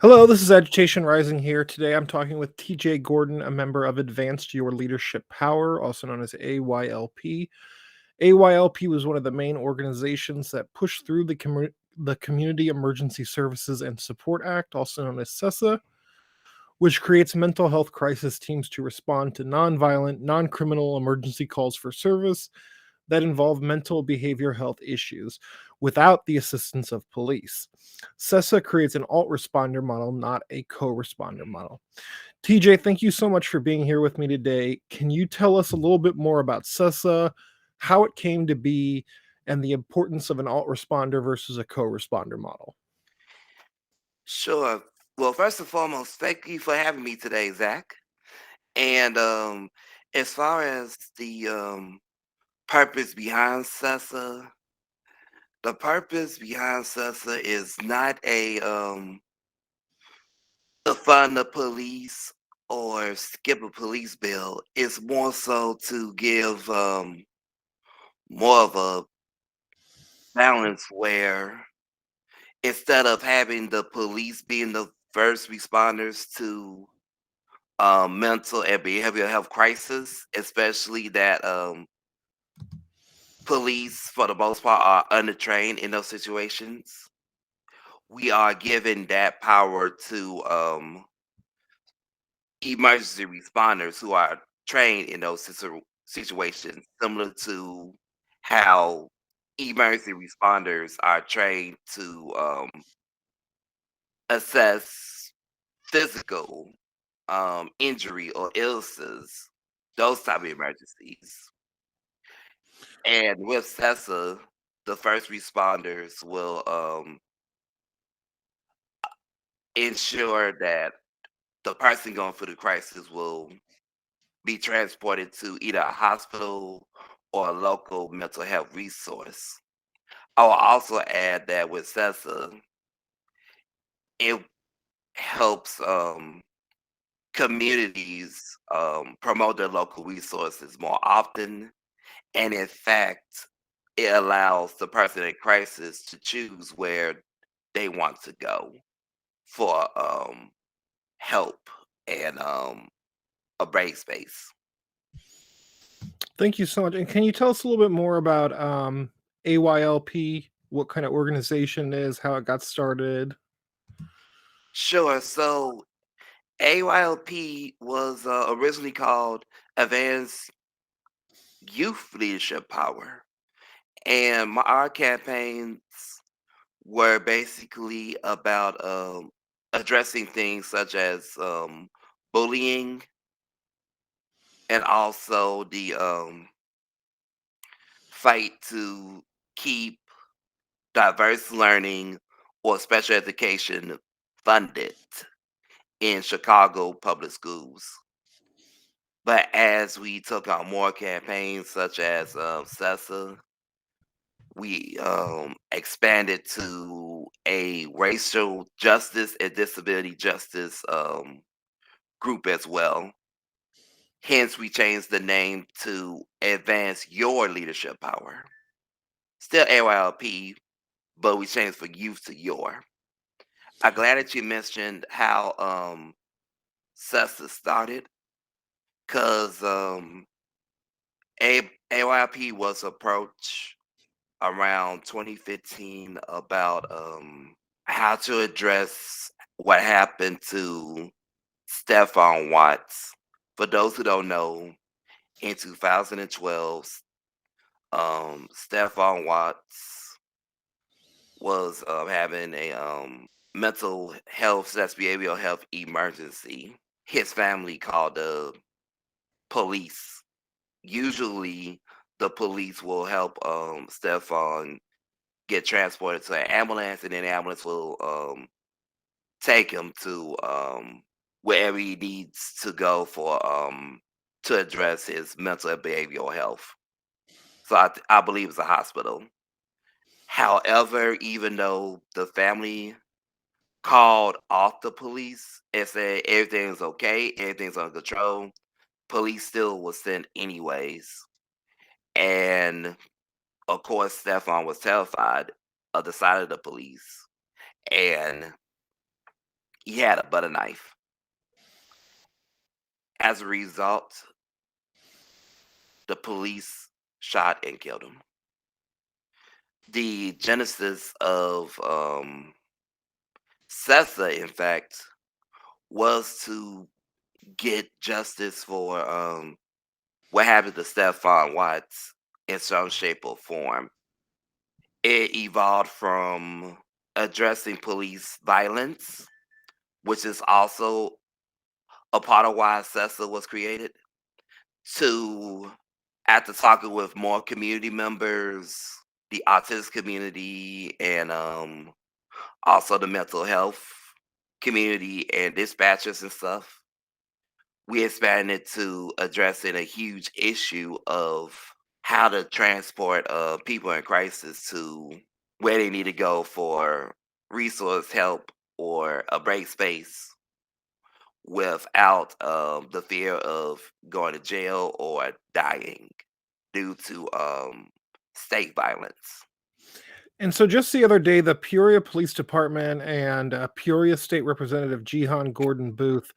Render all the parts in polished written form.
Hello, this is Agitation Rising here. Today I'm talking with TJ Gordon, a member of Advanced Your Leadership Power, also known as AYLP. AYLP was one of the main organizations that pushed through the Community Emergency Services and Support Act, also known as CESSA, which creates mental health crisis teams to respond to nonviolent, non criminal emergency calls for service that involve mental behavior health issues without the assistance of police. CESSA creates an alt responder model, not a co responder model. TJ, thank you so much for being here with me today. Can you tell us a little bit more about CESSA, how it came to be, and the importance of an alt responder versus a co responder model? Sure. Well, first and foremost, thank you for having me today, Zach. And as far as the purpose behind CESSA, the purpose behind CESSA is not to fund the police or skip a police bill. It's more so to give more of a balance where instead of having the police being the first responders to mental and behavioral health crisis, especially that police, for the most part, are undertrained in those situations. We are giving that power to emergency responders who are trained in those situations, similar to how emergency responders are trained to assess physical injury or illnesses, those type of emergencies. And with CESSA, the first responders will ensure that the person going through the crisis will be transported to either a hospital or a local mental health resource. I will also add that with CESSA, it helps communities promote their local resources more often. And in fact, it allows the person in crisis to choose where they want to go for help and a break space. Thank you so much. And can you tell us a little bit more about AYLP, what kind of organization it is, how it got started? Sure. So AYLP was originally called Advanced Youth Leadership Power, and our campaigns were basically about addressing things such as bullying and also the fight to keep diverse learning or special education funded in Chicago public schools. But as we took on more campaigns such as CESSA, we expanded to a racial justice and disability justice group as well. Hence, we changed the name to Advance Your Leadership Power. Still AYLP, but we changed for youth to your. I'm glad that you mentioned how CESSA started because AYP was approached around 2015 about how to address what happened to Stephon Watts. For those who don't know, in 2012, Stephon Watts was having a mental health, that's behavioral health emergency. His family called the police. Usually, the police will help Stephon get transported to an ambulance, and then the ambulance will take him to wherever he needs to go for to address his mental and behavioral health. So I believe it's a hospital. However, even though the family called off the police and said everything's okay, everything's under control, police still was sent anyways. And of course, Stefan was terrified of the side of the police. And He had a butter knife. As a result, the police shot and killed him. The genesis of CESSA, in fact, was to get justice for what happened to Stephon Watts in some shape or form. It evolved from addressing police violence, which is also a part of why CESSA was created, to after talking with more community members, the autistic community, and also the mental health community and dispatchers and stuff, we expanded to addressing a huge issue of how to transport people in crisis to where they need to go for resource help or a break space without the fear of going to jail or dying due to state violence. And so just the other day, the Peoria Police Department and Peoria State Representative Jihan Gordon Booth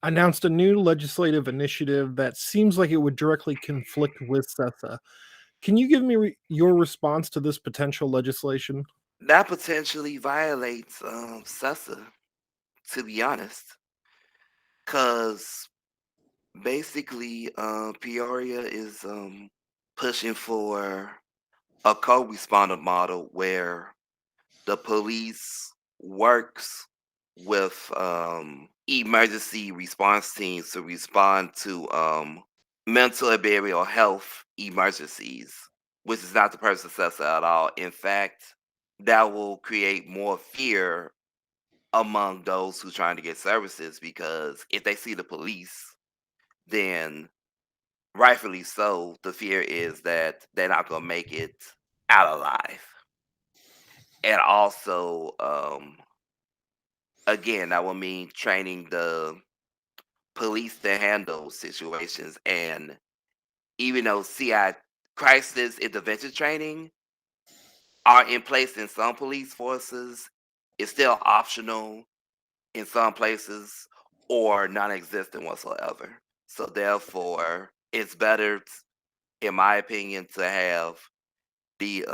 announced a new legislative initiative that seems like it would directly conflict with CESA. Can you give me your response to this potential legislation? That potentially violates CESA, to be honest, because basically Peoria is pushing for a co-responder model where the police works with emergency response teams to respond to mental and behavioral health emergencies, which is not the person's successor at all. In fact, that will create more fear among those who trying to get services because if they see the police, then rightfully so, the fear is that they're not going to make it out alive. And also, again, that will mean training the police to handle situations. And even though CI crisis intervention training are in place in some police forces, it's still optional in some places or non-existent whatsoever. So therefore, it's better, in my opinion, to have the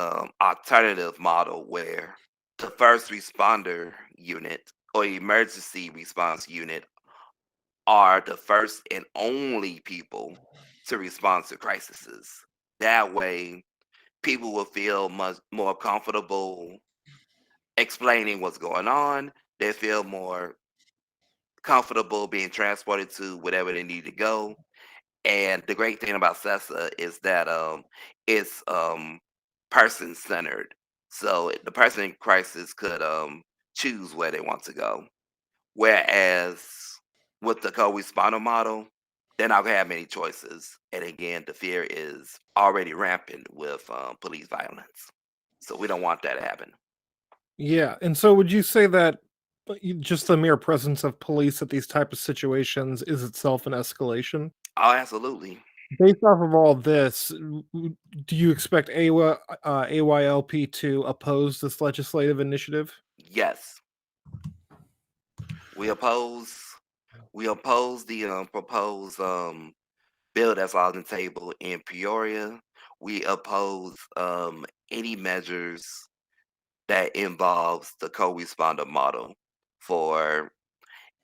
alternative model where the first responder unit or emergency response unit are the first and only people to respond to crises. That way, people will feel much more comfortable explaining what's going on. They feel more comfortable being transported to whatever they need to go. And the great thing about CESA is that it's person centered. So the person in crisis could choose where they want to go. Whereas with the co-responder model, they're not gonna have many choices. And again, the fear is already rampant with police violence. So we don't want that to happen. Yeah, and so would you say that just the mere presence of police at these type of situations is itself an escalation? Oh, absolutely. Based off of all this, do you expect AYLP to oppose this legislative initiative? Yes. We oppose we oppose the proposed bill that's on the table in Peoria. We oppose any measures that involves the co-responder model for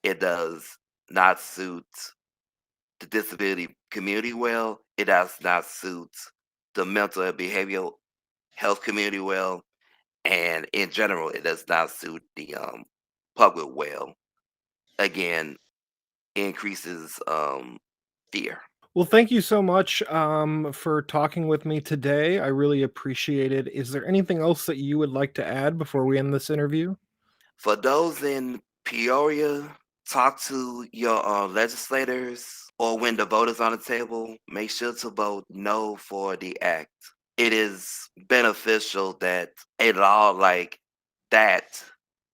it does not suit the disability community well. It does not suit the mental and behavioral health community well. And in general, it does not suit the public well. Again, increases fear. Well, thank you so much for talking with me today. I really appreciate it. Is there anything else that you would like to add before we end this interview? For those in Peoria, talk to your legislators or when the vote is on the table, make sure to vote no for the act. It is beneficial that a law like that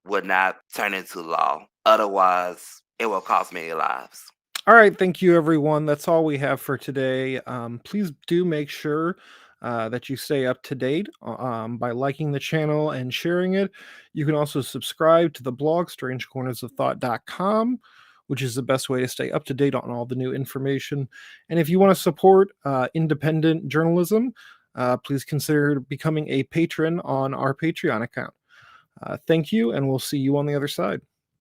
would not turn into law. Otherwise, it will cost many lives. All right, thank you, everyone. That's all we have for today. Please do make sure that you stay up to date by liking the channel and sharing it. You can also subscribe to the blog strangecornersofthought.com, which is the best way to stay up to date on all the new information. And if you want to support independent journalism, please consider becoming a patron on our Patreon account. Thank you, and we'll see you on the other side.